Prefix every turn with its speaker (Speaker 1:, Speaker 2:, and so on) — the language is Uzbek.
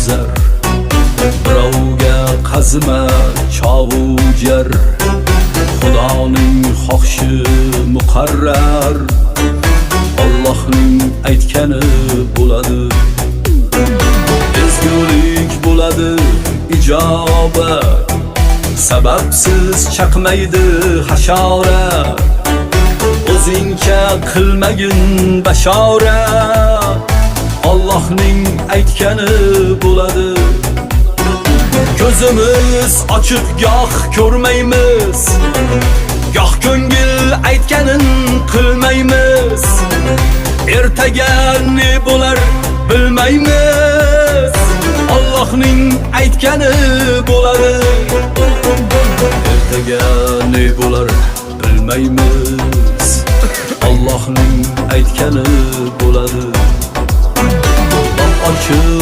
Speaker 1: zar, birovga qazima chovu jar. Xudoning xohishi muqarrar, Allohning aytgani bo'ladi. Ezgulik bo'ladi ijobat, sababsiz chaqmaydi hasharat. O'zingcha qilmagin bashorat, Allohning aytgani bo'ladi. Ko'zimiz ochiq goh ko'rmaymiz, goh ko'ngil aytganin qilmaymiz. Ertaga ne bo'lar bilmaymiz, Allohning aytgani bo'ladi. Ertaga ne bo'lar bilmaymiz, Allohning aytgani bo'ladi. Ochiq